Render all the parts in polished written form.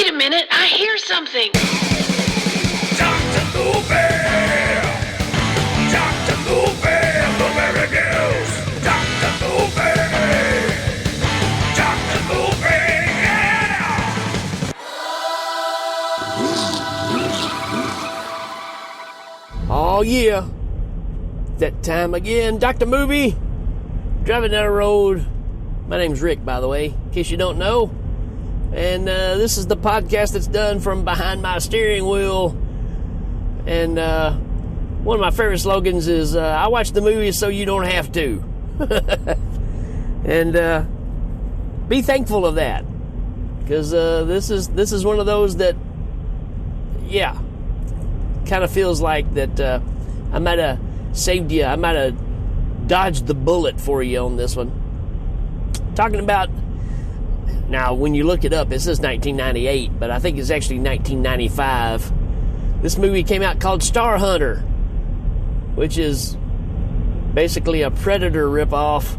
Wait a minute, I hear something. Dr. Movie! Dr. Movie! Blueberry News! Dr. Movie! Dr. Movie! Yeah! Oh yeah, that time again, Dr. Movie, driving down the road. My name's Rick, by the way, in case you don't know. And this is the podcast that's done from behind my steering wheel. And one of my favorite slogans is, I watch the movies so you don't have to. And be thankful of that. Because this is one of those that, yeah, kind of feels like that I might have saved you. I might have dodged the bullet for you on this one. Talking about, now when you look it up, it says 1998, but I think it's actually 1995. This movie came out called Star Hunter, which is basically a Predator ripoff,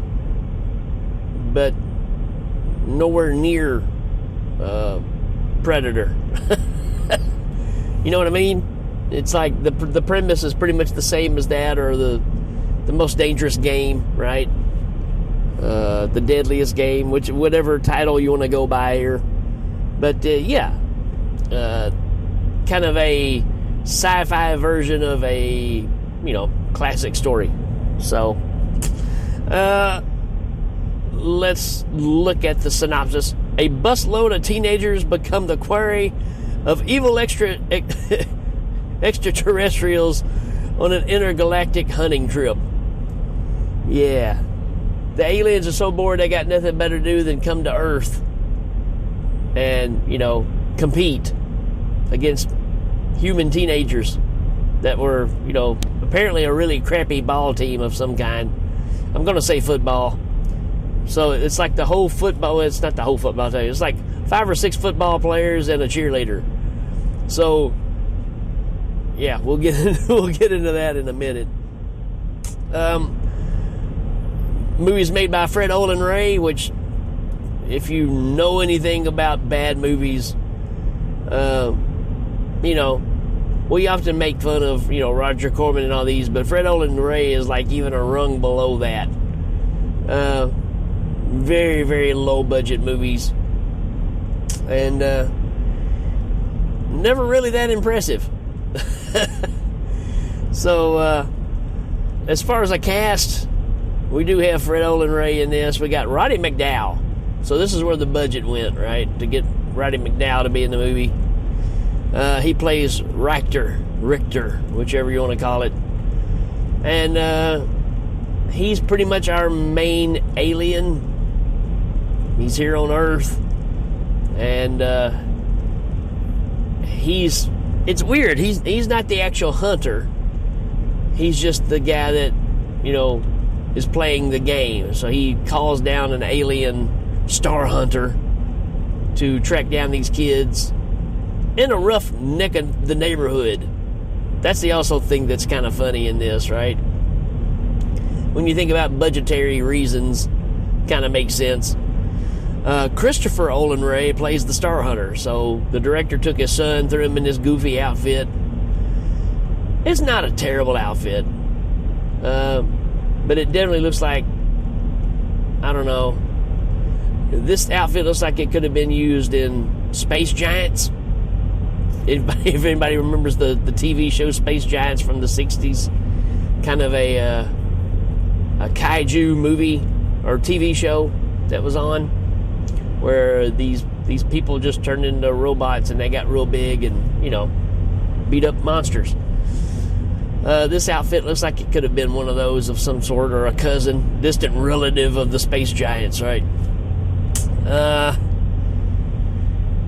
but nowhere near Predator. You know what I mean? It's like the premise is pretty much the same as that, or the Most Dangerous Game, right? The Deadliest Game, whatever title you want to go by here. But yeah, kind of a sci-fi version of a, classic story. So let's look at the synopsis. A busload of teenagers become the quarry of evil extraterrestrials on an intergalactic hunting trip. Yeah. The aliens are so bored they got nothing better to do than come to Earth and, compete against human teenagers that were, apparently a really crappy ball team of some kind. I'm going to say football. So it's like the whole football, it's not the whole football team. It's like 5 or 6 football players and a cheerleader. So, yeah, we'll get into that in a minute. Movies made by Fred Olen Ray, which, if you know anything about bad movies, we often make fun of, Roger Corman and all these, but Fred Olen Ray is like even a rung below that. Very, very low budget movies. And never really that impressive. So, as far as a cast, we do have Fred Olen Ray in this. We got Roddy McDowell. So this is where the budget went, right? To get Roddy McDowell to be in the movie. He plays Richter, whichever you want to call it. And he's pretty much our main alien. He's here on Earth. And it's weird. He's not the actual hunter. He's just the guy that, is playing the game. So he calls down an alien star hunter to track down these kids in a rough neck of the neighborhood. That's the also thing that's kind of funny in this, right? When you think about budgetary reasons, kind of makes sense. Christopher Olen Ray plays the star hunter. So the director took his son, threw him in this goofy outfit. It's not a terrible outfit. But it definitely looks like, I don't know, this outfit looks like it could have been used in Space Giants. If anybody remembers the TV show Space Giants from the 60s, kind of a kaiju movie or TV show that was on, where these people just turned into robots and they got real big and, beat up monsters. This outfit looks like it could have been one of those of some sort, or a cousin, distant relative of the Space Giants, right?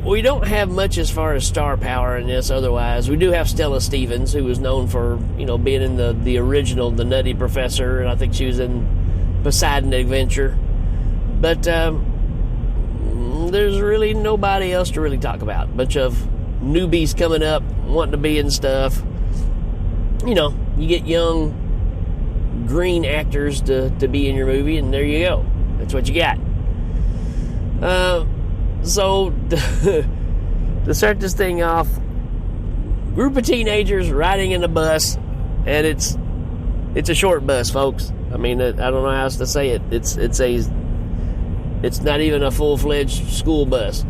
We don't have much as far as star power in this otherwise. We do have Stella Stevens, who was known for, being in the original, The Nutty Professor, and I think she was in Poseidon Adventure. But there's really nobody else to really talk about. Bunch of newbies coming up, wanting to be in stuff. You get young green actors to be in your movie, and there you go. That's what you got. So to start this thing off, group of teenagers riding in a bus, and it's a short bus, folks. I mean, I don't know how else to say it. It's not even a full-fledged school bus.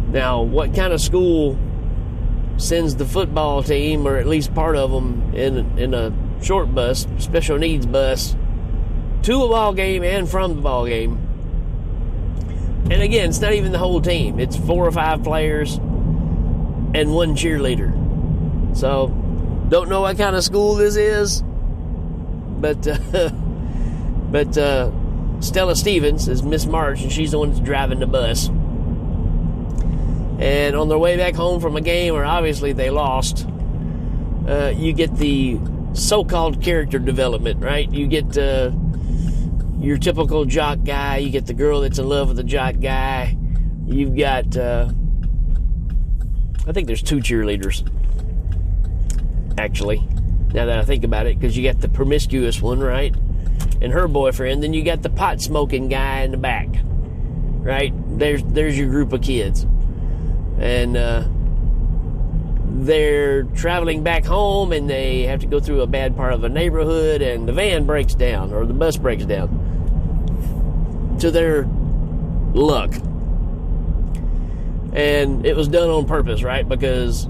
Now, what kind of school sends the football team, or at least part of them, in a short bus, special needs bus, to a ball game and from the ball game? And again, it's not even the whole team. It's 4 or 5 players and 1 cheerleader. So, don't know what kind of school this is, but Stella Stevens is Miss March, and she's the one that's driving the bus. And on their way back home from a game where obviously they lost, you get the so-called character development, right? You get your typical jock guy. You get the girl that's in love with the jock guy. You've got, I think there's 2 cheerleaders, actually, now that I think about it, because you got the promiscuous one, right? And her boyfriend. Then you got the pot-smoking guy in the back, right? There's your group of kids. And they're traveling back home, and they have to go through a bad part of the neighborhood, and the van breaks down, or the bus breaks down. To their luck. And it was done on purpose, right? Because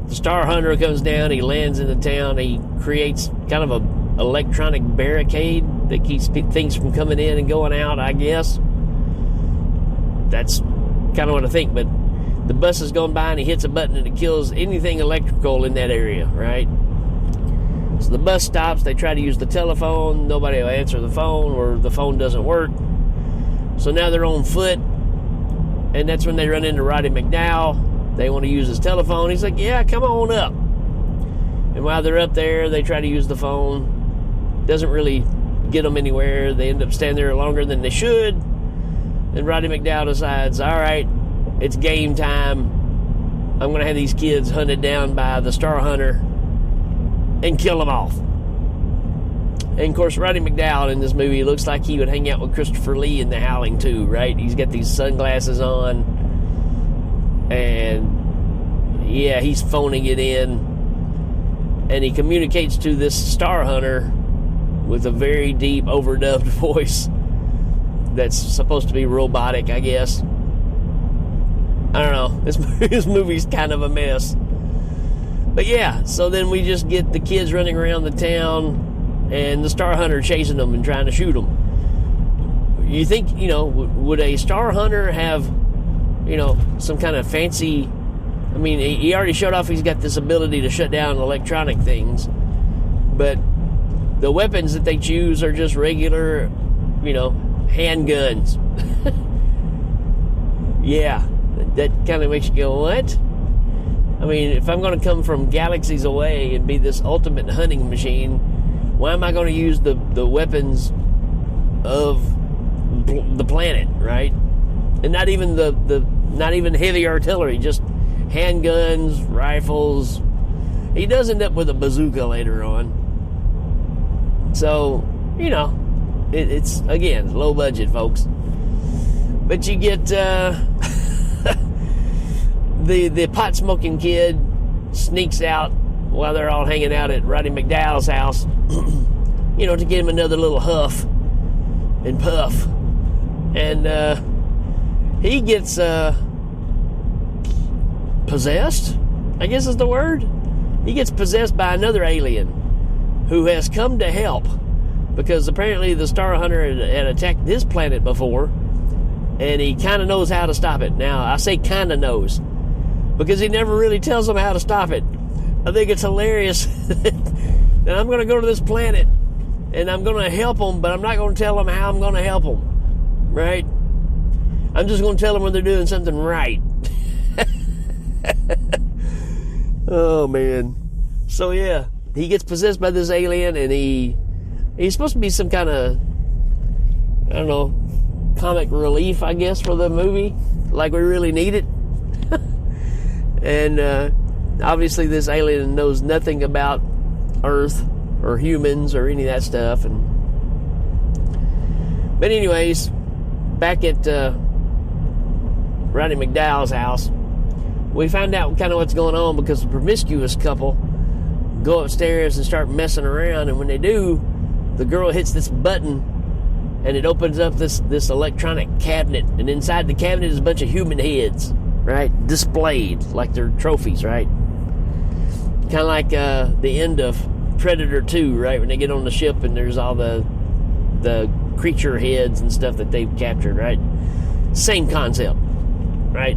the Star Hunter comes down, he lands in the town, he creates kind of a electronic barricade that keeps things from coming in and going out, I guess. That's kind of what I think, but the bus is going by and he hits a button and it kills anything electrical in that area, right? So the bus stops, they try to use the telephone, nobody will answer the phone, or the phone doesn't work. So now they're on foot, and that's when they run into Roddy McDowell. They want to use his telephone. He's like, yeah, come on up. And while they're up there, they try to use the phone. Doesn't really get them anywhere. They end up standing there longer than they should. And Roddy McDowell decides, all right, it's game time. I'm going to have these kids hunted down by the Star Hunter and kill them off. And, of course, Roddy McDowell in this movie looks like he would hang out with Christopher Lee in The Howling, too, right? He's got these sunglasses on. And, yeah, he's phoning it in. And he communicates to this Star Hunter with a very deep, overdubbed voice that's supposed to be robotic, I guess. I don't know. This movie's kind of a mess. But yeah, so then we just get the kids running around the town and the Star Hunter chasing them and trying to shoot them. You think, would a Star Hunter have, some kind of fancy... I mean, he already showed off he's got this ability to shut down electronic things. But the weapons that they choose are just regular, handguns. Yeah. That kind of makes you go, what? I mean, if I'm going to come from galaxies away and be this ultimate hunting machine, why am I going to use the weapons of the planet, right? And not even not even heavy artillery, just handguns, rifles. He does end up with a bazooka later on. So, it's again low budget, folks. But you get the pot smoking kid sneaks out while they're all hanging out at Roddy McDowell's house, to get him another little huff and puff. And he gets possessed, I guess is the word. He gets possessed by another alien who has come to help, because apparently the Star Hunter had attacked this planet before, and he kind of knows how to stop it. Now, I say kind of knows, because he never really tells them how to stop it. I think it's hilarious that I'm going to go to this planet and I'm going to help them, but I'm not going to tell them how I'm going to help them, right? I'm just going to tell them when they're doing something right. Oh, man. So, yeah, he gets possessed by this alien, and he's supposed to be some kind of, I don't know, comic relief, I guess, for the movie. Like we really need it. And obviously this alien knows nothing about Earth or humans or any of that stuff. But anyways, back at Roddy McDowell's house, we find out kind of what's going on because the promiscuous couple go upstairs and start messing around, and when they do, the girl hits this button and it opens up this electronic cabinet, and inside the cabinet is a bunch of human heads, right, displayed like they're trophies, right? Kind of like the end of Predator 2, right, when they get on the ship and there's all the creature heads and stuff that they've captured, right? Same concept, right?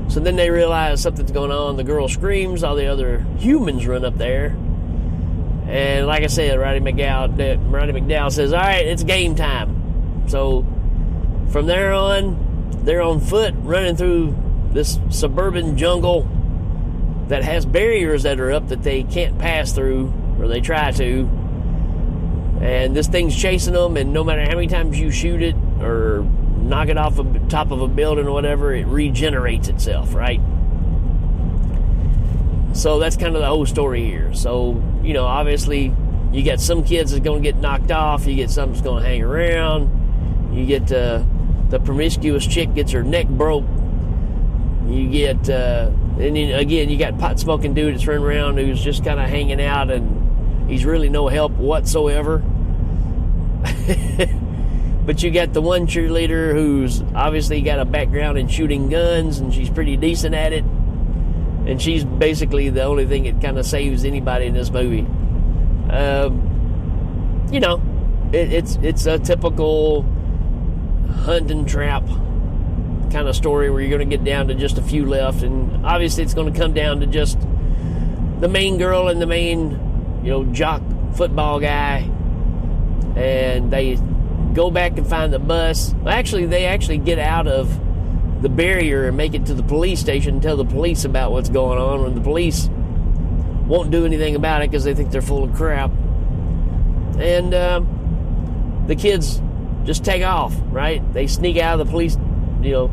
So then they realize something's going on. The girl screams. All the other humans run up there. And like I said, Roddy McDowell says, all right, it's game time. So from there on, they're on foot running through this suburban jungle that has barriers that are up that they can't pass through, or they try to. And this thing's chasing them, and no matter how many times you shoot it or knock it off the top of a building or whatever, it regenerates itself, right? So that's kind of the whole story here. So, you know, obviously you got some kids that's going to get knocked off, you get some that's going to hang around, you get the promiscuous chick gets her neck broke, you get and then, again, you got pot smoking dude that's running around who's just kind of hanging out, and he's really no help whatsoever. But you got the one cheerleader who's obviously got a background in shooting guns, and she's pretty decent at it. And she's basically the only thing that kind of saves anybody in this movie. You know, it's a typical hunt and trap kind of story where you're going to get down to just a few left. And obviously it's going to come down to just the main girl and the main, you know, jock football guy. And they go back and find the bus. Actually, they actually get out of the barrier and make it to the police station and tell the police about what's going on, and the police won't do anything about it because they think they're full of crap. And the kids just take off, right? They sneak out of the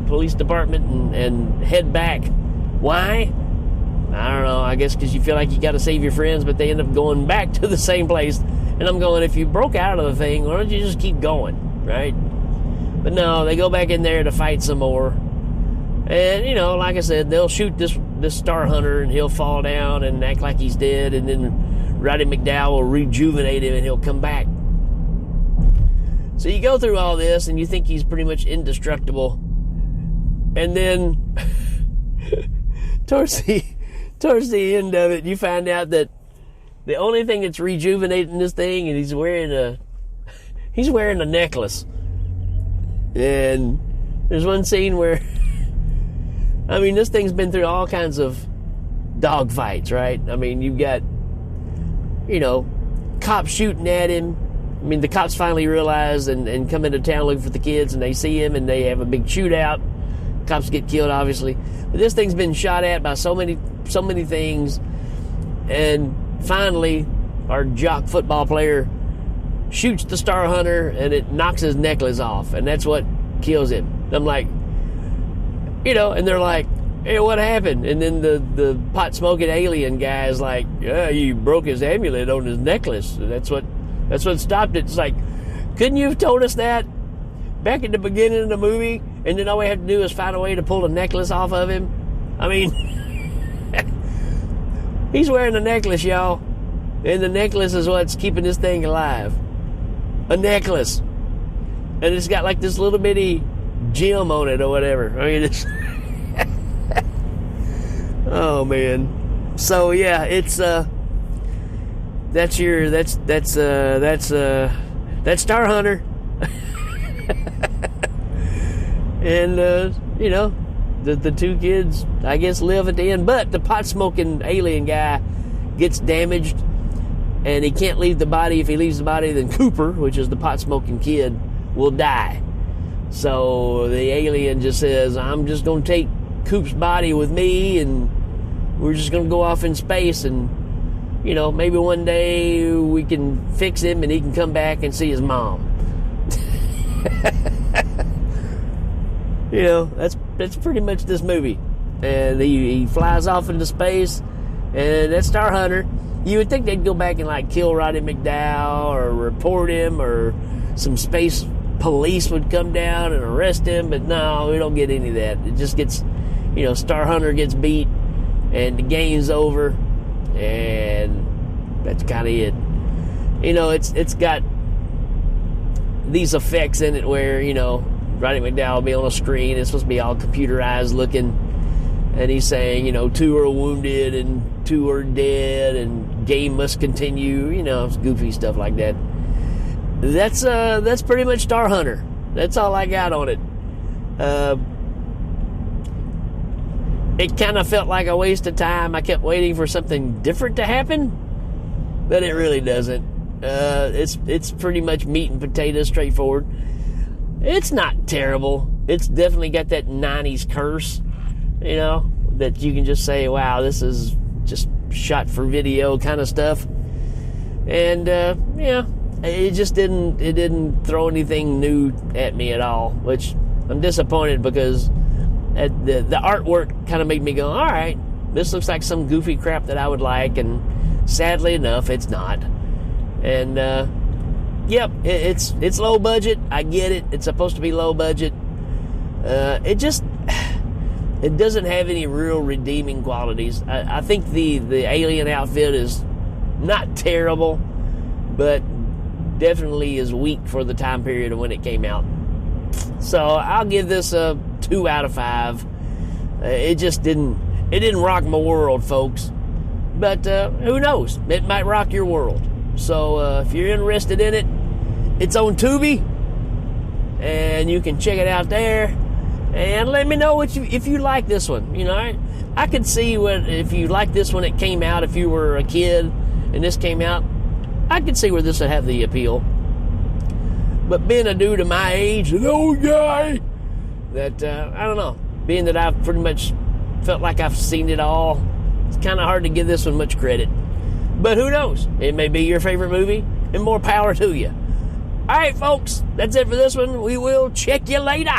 police department and head back. Why? I don't know. I guess because you feel like you got to save your friends, but they end up going back to the same place. And I'm going, if you broke out of the thing, why don't you just keep going, right? But no, they go back in there to fight some more. And, you know, like I said, they'll shoot this Star Hunter, and he'll fall down and act like he's dead, and then Roddy McDowell will rejuvenate him and he'll come back. So you go through all this and you think he's pretty much indestructible. And then towards the end of it, you find out that the only thing that's rejuvenating this thing, and he's wearing a necklace. And there's one scene where, I mean, this thing's been through all kinds of dog fights, right? I mean, you've got, you know, cops shooting at him. I mean, the cops finally realize and come into town looking for the kids, and they see him, and they have a big shootout. Cops get killed, obviously. But this thing's been shot at by so many things. And finally, our jock football player shoots the Star Hunter, and it knocks his necklace off, and that's what kills him. I'm like, you know, and they're like, hey, what happened? And then the pot-smoking alien guy is like, yeah, you broke his amulet on his necklace. That's what stopped it. It's like, couldn't you have told us that back at the beginning of the movie? And then all we have to do is find a way to pull the necklace off of him? I mean, he's wearing a necklace, y'all. And the necklace is what's keeping this thing alive. A necklace. And it's got like this little bitty gem on it or whatever. I mean, it's... oh, man. So, yeah, it's... That's Star Hunter. And, you know, the two kids, I guess, live at the end. But the pot-smoking alien guy gets damaged, and he can't leave the body. If he leaves the body, then Cooper, which is the pot-smoking kid, will die. So the alien just says, I'm just going to take Coop's body with me, and we're just going to go off in space, and, you know, maybe one day we can fix him and he can come back and see his mom. You know, that's pretty much this movie. And he flies off into space, and that's Star Hunter. You would think they'd go back and like kill Roddy McDowell or report him, or some space police would come down and arrest him, but no, we don't get any of that. It just gets Star Hunter gets beat and the game's over, and that's kind of it. It's got these effects in it where, Roddy McDowell will be on a screen. It's supposed to be all computerized looking. And he's saying, 2 are wounded and 2 are dead and game must continue. It's goofy stuff like that. That's pretty much Star Hunter. That's all I got on it. It kind of felt like a waste of time. I kept waiting for something different to happen, but it really doesn't. It's pretty much meat and potatoes, straightforward. It's not terrible. It's definitely got that 90s curse, that you can just say, wow, this is just shot for video kind of stuff. And, it just didn't throw anything new at me at all, which I'm disappointed because the artwork kind of made me go, all right, this looks like some goofy crap that I would like, and sadly enough, it's not. And, yep, it's low budget. I get it. It's supposed to be low budget. It doesn't have any real redeeming qualities. I think the alien outfit is not terrible, but definitely is weak for the time period of when it came out. So I'll give this a 2 out of 5. It didn't rock my world, folks. But who knows? It might rock your world. So if you're interested in it, it's on Tubi, and you can check it out there. And let me know if you like this one. I could see if you like this when it came out, if you were a kid and this came out, I could see where this would have the appeal. But being a dude of my age, an old guy, that, I don't know, being that I've pretty much felt like I've seen it all, it's kind of hard to give this one much credit. But who knows? It may be your favorite movie, and more power to you. All right, folks, that's it for this one. We will check you later.